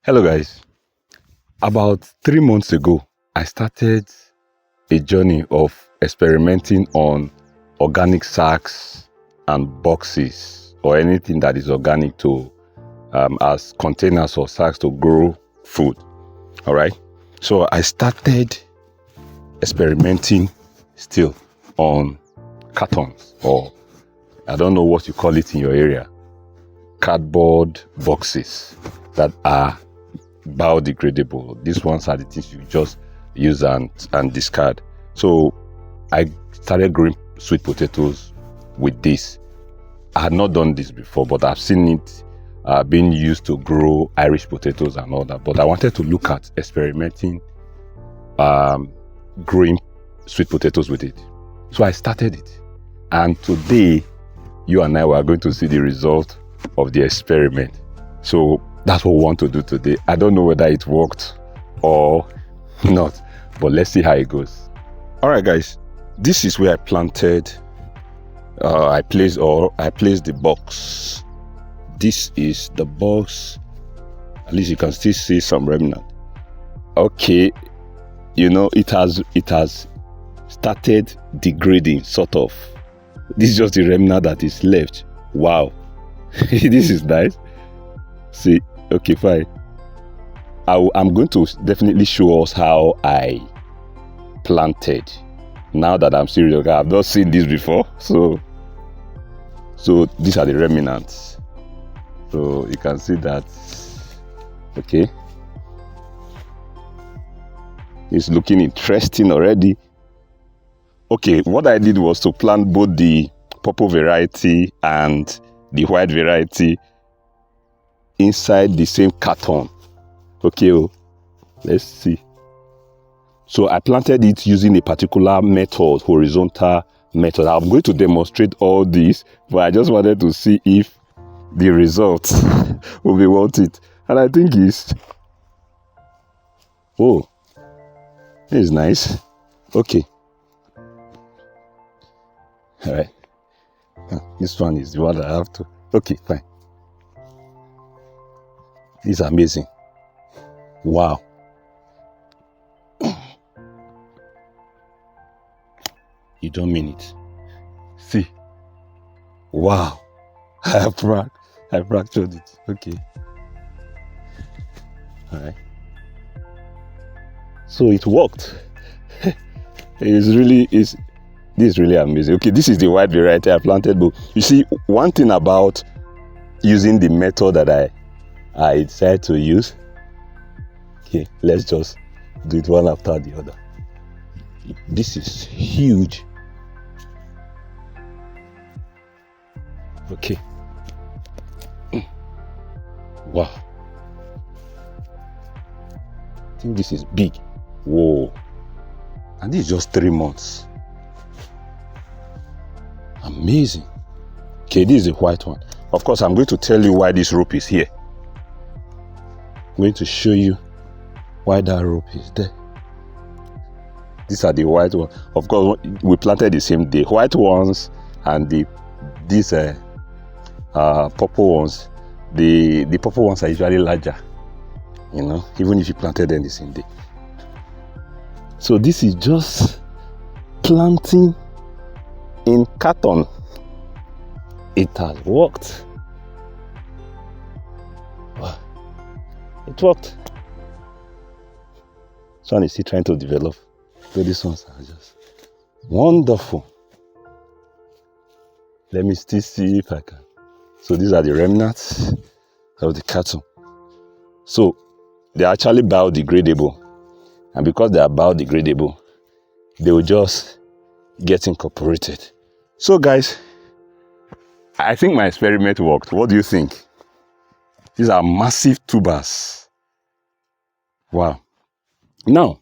Hello guys, about 3 months ago, I started a journey of experimenting on organic sacks and boxes or anything that is organic to as containers or sacks to grow food. All right. So I started experimenting still on cartons, or I don't know what you call it in your area, cardboard boxes that are biodegradable. These ones are the things you just use and discard. So I started growing sweet potatoes with this. I had not done this before, but I've seen it being used to grow Irish potatoes and all that. But I wanted to look at experimenting growing sweet potatoes with it. So I started it. And today, you and I were going to see the result of the experiment. So that's what we want to do today. I don't know whether it worked or not, but let's see how it goes. All right, guys, this is where I planted. I placed the box. This is the box. At least you can still see some remnant. Okay, you know it has started degrading, sort of. This is just the remnant that is left. Wow, this is nice. See, okay, fine. I'm going to definitely show us how I planted. Now that I'm serious, okay, I've not seen this before. So these are the remnants. So you can see that. Okay, it's looking interesting already. Okay, what I did was to plant both the purple variety and the white variety inside the same carton. Okay, let's see. So I planted it using a particular method, horizontal method. I'm going to demonstrate all this, but I just wanted to see if the result will be worth it. And I think it's, oh, this is nice. Okay. All right. This one is the one I have to. Okay, fine. This is amazing. Wow. You don't mean it. See. Wow. I fractured it. Okay. All right. So it worked. This is really amazing. Okay, this is the white variety I planted. But you see, one thing about using the method that I decided to use. Okay, let's just do it one after the other. This is huge. Okay. Wow. I think this is big. Whoa. And this is just 3 months. Amazing. Okay, this is the white one. Of course, I'm going to tell you why this rope is here. I'm going to show you why that rope is there. These are the white ones. Of course, we planted the same day. White ones and these purple ones. The purple ones are usually larger, you know, even if you planted them the same day. So this is just planting in carton. It has worked. Wow. It worked. This one is still trying to develop. So these ones are just wonderful. Let me still see if I can. So these are the remnants of the carton. So they're actually biodegradable. And because they are biodegradable, they will just get incorporated. So guys, I think my experiment worked. What do you think? These are massive tubers. Wow. Now,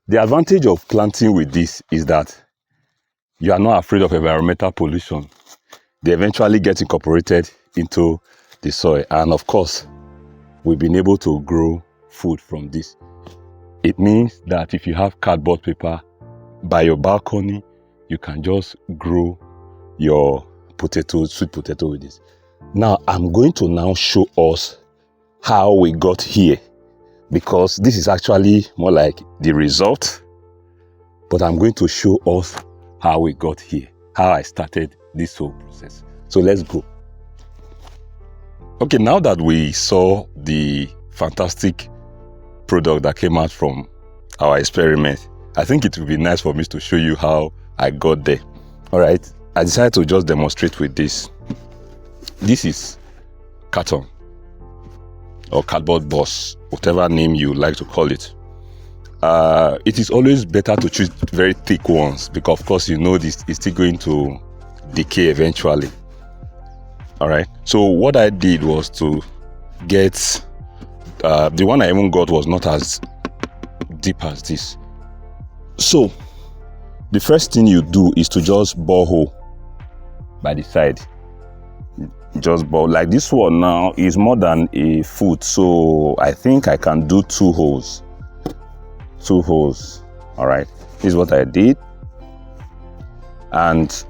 the advantage of planting with this is that you are not afraid of environmental pollution. They eventually get incorporated into the soil. And of course, we've been able to grow food from this. It means that if you have cardboard paper by your balcony, you can just grow your potatoes, sweet potato with this. Now, I'm going to now show us how we got here, because this is actually more like the result, but I'm going to show us how we got here, how I started this whole process. So let's go. Okay, now that we saw the fantastic product that came out from our experiment, I think it would be nice for me to show you how I got there. All right, I decided to just demonstrate with this. This is carton or cardboard box, whatever name you like to call it. It is always better to choose very thick ones, because of course you know this is still going to decay eventually. All right, so what I did was to get the one I even got was not as deep as this. So the first thing you do is to just bore hole by the side. Just bore. Like this one now is more than a foot, so I think I can do 2 holes. 2 holes. All right, this is what I did. And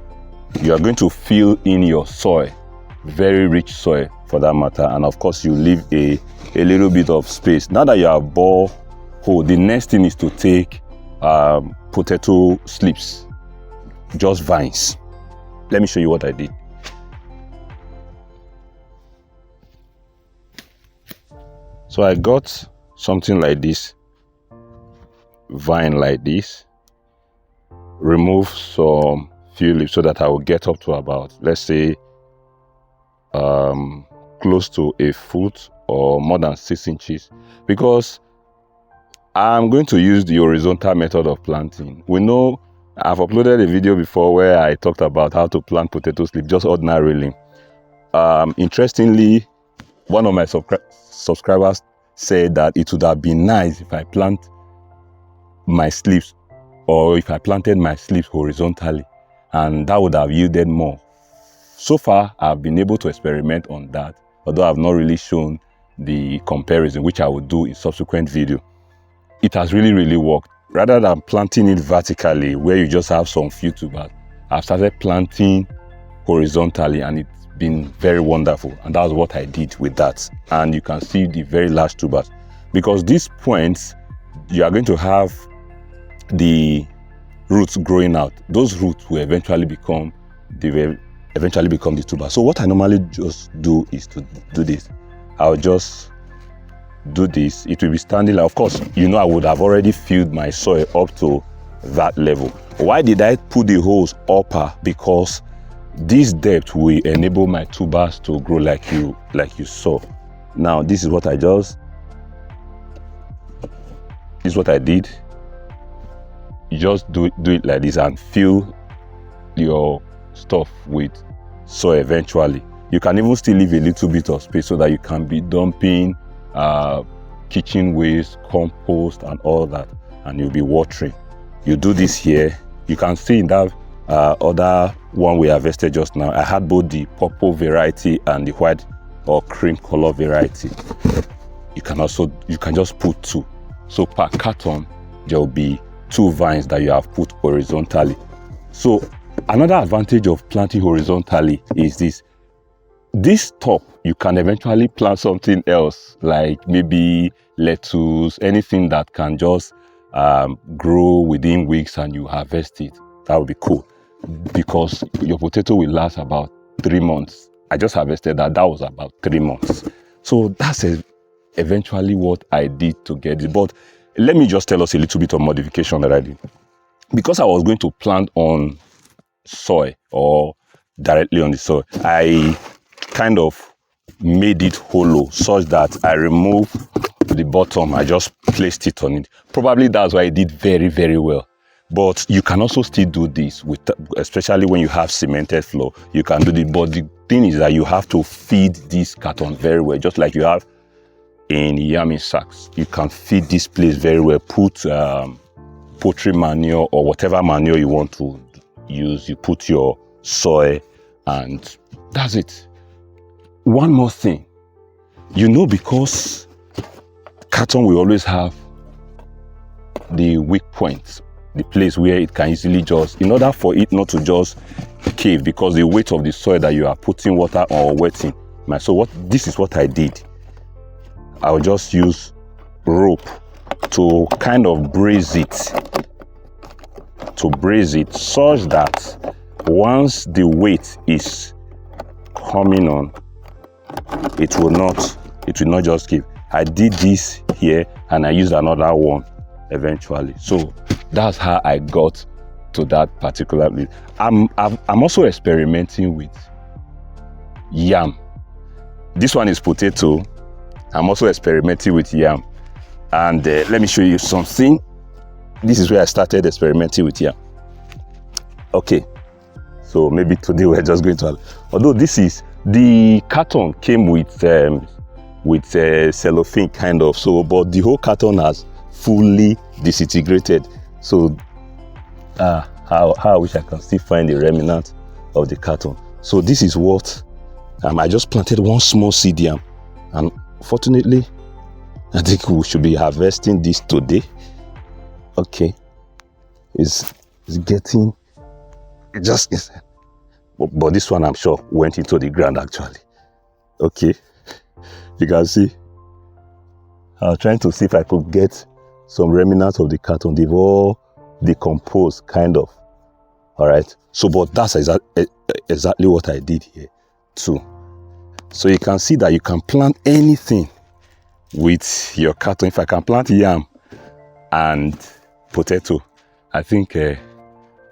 you are going to fill in your soil, very rich soil for that matter, and of course you leave a little bit of space. Now that you have bore hole, the next thing is to take potato slips, just vines. Let me show you what I did. So I got something like this, vine like this, remove some few leaves so that I will get up to about, let's say, close to a foot or more than 6 inches, because I'm going to use the horizontal method of planting. We know I've uploaded a video before where I talked about how to plant potato slip just ordinarily. Interestingly, one of my subscribers said that it would have been nice if I plant my slips, or if I planted my slips horizontally, and that would have yielded more. So far, I've been able to experiment on that, although I've not really shown the comparison, which I will do in subsequent video. It has really worked. Rather than planting it vertically, where you just have some few tubers, I've started planting horizontally, and it's been very wonderful. And that's what I did with that. And you can see the very large tubers, because these points, you are going to have the roots growing out. Those roots will eventually become the tuber. So what I normally just do is to do this. I'll just do this. It will be standing like, of course, you know, I would have already filled my soil up to that level. Why did I put the holes upper? Because this depth will enable my tubers to grow like you saw. Now this is what I did. You just do it like this and fill your stuff with soil eventually. You can even still leave a little bit of space so that you can be dumping kitchen waste, compost and all that, and you'll be watering. You do this here. You can see in that other one we harvested just now, I had both the purple variety and the white or cream color variety. You can just put 2. So per carton there will be 2 vines that you have put horizontally. So another advantage of planting horizontally is this top, you can eventually plant something else, like maybe lettuce, anything that can just grow within weeks and you harvest it. That would be cool, because your potato will last about 3 months. I just harvested that was about 3 months. So that's eventually what I did to get it. But let me just tell us a little bit of modification that I did. Because I was going to plant on soil or directly on the soil, I kind of made it hollow such that I removed the bottom. I just placed it on it. Probably that's why I did very well. But you can also still do this, especially when you have cemented floor. You can do it, but the thing is that you have to feed this carton very well, just like you have in yam sacks. You can feed this place very well. Put poultry manure or whatever manure you want to use. You put your soil, and that's it. One more thing, because carton will always have the weak points, the place where it can easily just, in order for it not to just cave, because the weight of the soil that you are putting water or wetting. So this is what I did. I'll just use rope to kind of brace it, such that once the weight is coming on, it will not just give. I did this here and I used another one eventually. So that's how I got to that particular lid. I'm also experimenting with yam. This one is potato. I'm also experimenting with yam. And let me show you something. This is where I started experimenting with yam. Okay, so maybe today we're just going to, although this is, the carton came with cellophane kind of, so, but the whole carton has fully disintegrated. So how I wish I can still find the remnant of the carton. So this is what I just planted one small seed yam, and fortunately I think we should be harvesting this today. Okay, it's getting just, but this one I'm sure went into the ground actually. Okay, you can see I was trying to see if I could get some remnants of the carton. They've all decomposed kind of. All right, so but that's exactly what I did here too. So you can see that you can plant anything with your carton. If I can plant yam and potato, I think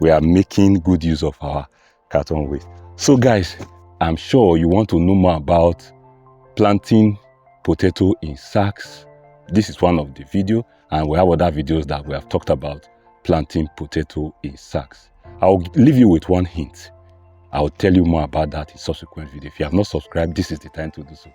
we are making good use of our carton waste. So guys, I'm sure you want to know more about planting potato in sacks. This is one of the videos, and we have other videos that we have talked about planting potato in sacks. I'll leave you with one hint. I'll tell you more about that in subsequent video. If you have not subscribed, this is the time to do so.